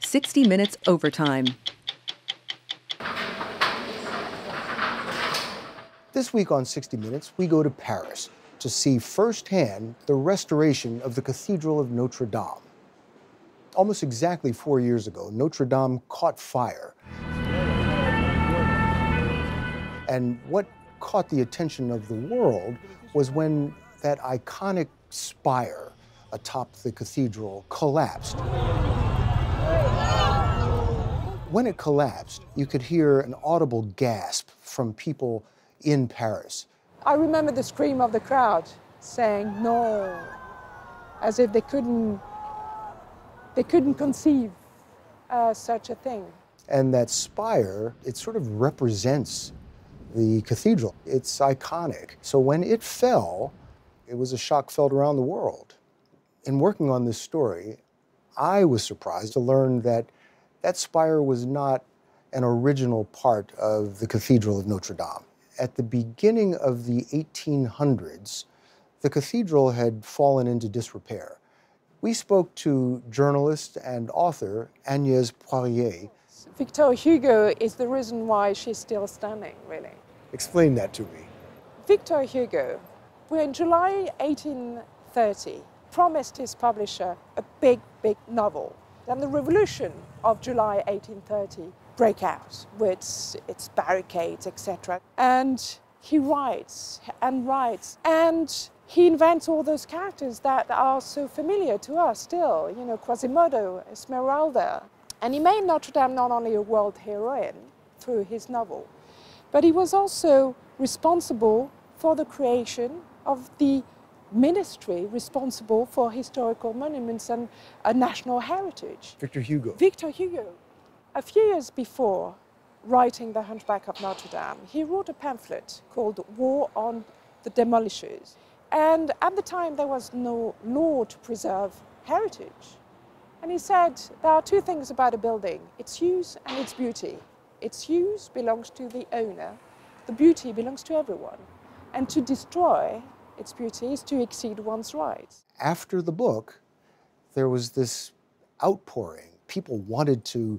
60 Minutes Overtime. This week on 60 Minutes, we go to Paris to see firsthand the restoration of the Cathedral of Notre Dame. Almost exactly 4 years ago, Notre Dame caught fire. And what caught the attention of the world was when that iconic spire atop the cathedral collapsed. When it collapsed, you could hear an audible gasp from people in Paris. I remember the scream of the crowd saying no, as if they couldn't conceive such a thing. And that spire, it sort of represents the cathedral. It's iconic. So when it fell, it was a shock felt around the world. In working on this story, I was surprised to learn that that spire was not an original part of the Cathedral of Notre Dame. At the beginning of the 1800s, the cathedral had fallen into disrepair. We spoke to journalist and author Agnès Poirier. Victor Hugo is the reason why she's still standing, really. Explain that to me. Victor Hugo, who in July 1830 promised his publisher a big, big novel. Then the revolution of July 1830 break out with its barricades, etc. And he writes and writes, and he invents all those characters that are so familiar to us still, you know, Quasimodo, Esmeralda. And he made Notre Dame not only a world heroine through his novel, but he was also responsible for the creation of the ministry responsible for historical monuments and national heritage. Victor Hugo. Victor Hugo. A few years before writing The Hunchback of Notre Dame, he wrote a pamphlet called War on the Demolishers. And at the time, there was no law to preserve heritage. And he said, there are two things about a building, its use and its beauty. Its use belongs to the owner, the beauty belongs to everyone. And to destroy its beauty is to exceed one's rights. After the book, there was this outpouring. People wanted to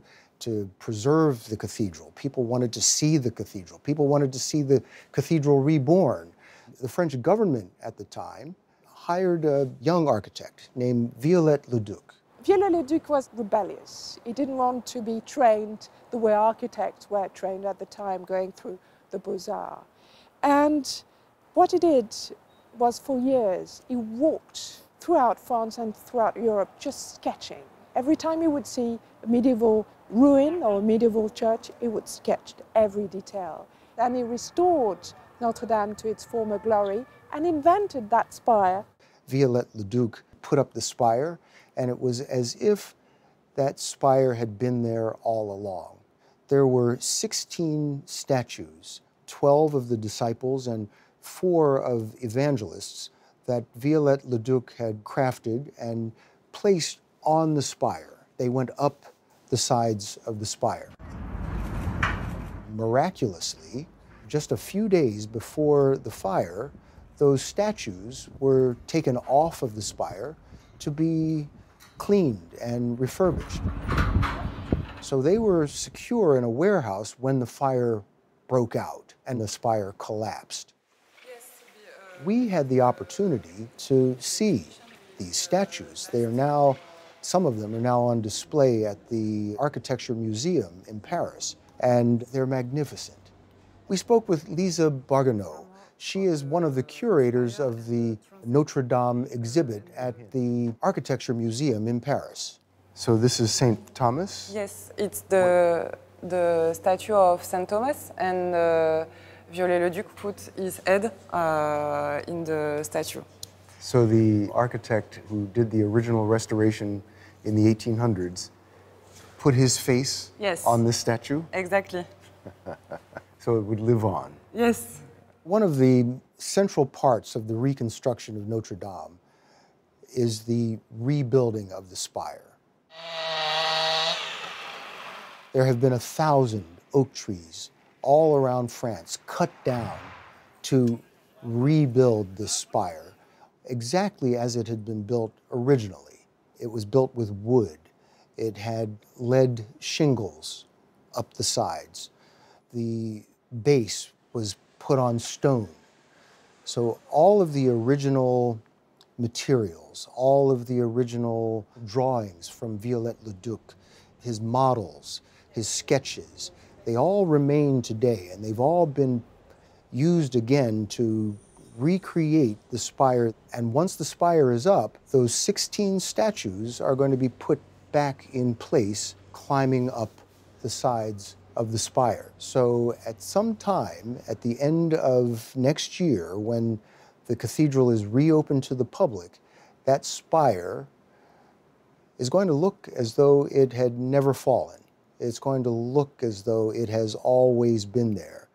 preserve the cathedral. People wanted to see the cathedral. People wanted to see the cathedral reborn. The French government at the time hired a young architect named Viollet-le-Duc. Viollet-le-Duc was rebellious. He didn't want to be trained the way architects were trained at the time, going through the Beaux-Arts. And what he did was, for years, he walked throughout France and throughout Europe just sketching. Every time he would see a medieval ruin or a medieval church, he would sketch every detail. Then he restored Notre Dame to its former glory and invented that spire. Viollet-le-Duc put up the spire, and it was as if that spire had been there all along. There were 16 statues, 12 of the disciples and 4 of evangelists that Viollet-le-Duc had crafted and placed on the spire. They went up the sides of the spire. Miraculously, just a few days before the fire, those statues were taken off of the spire to be cleaned and refurbished. So they were secure in a warehouse when the fire broke out and the spire collapsed. We had the opportunity to see these statues. They are now, some of them are now on display at the Architecture Museum in Paris, and they're magnificent. We spoke with Lisa Barganeau. She is one of the curators of the Notre Dame exhibit at the Architecture Museum in Paris. So this is St. Thomas? Yes, it's the statue of St. Thomas, and Viollet-le-Duc put his head in the statue. So the architect who did the original restoration in the 1800s put his face on this statue? Exactly. So it would live on. Yes. One of the central parts of the reconstruction of Notre Dame is the rebuilding of the spire. There have been 1,000 oak trees all around France cut down to rebuild this spire exactly as it had been built originally. It was built with wood. It had lead shingles up the sides. The base was put on stone. So all of the original materials, all of the original drawings from Viollet-le-Duc, his models, his sketches, they all remain today, and they've all been used again to recreate the spire. And once the spire is up, those 16 statues are going to be put back in place, climbing up the sides of the spire. So at some time at the end of next year, when the cathedral is reopened to the public, that spire is going to look as though it had never fallen. It's going to look as though it has always been there.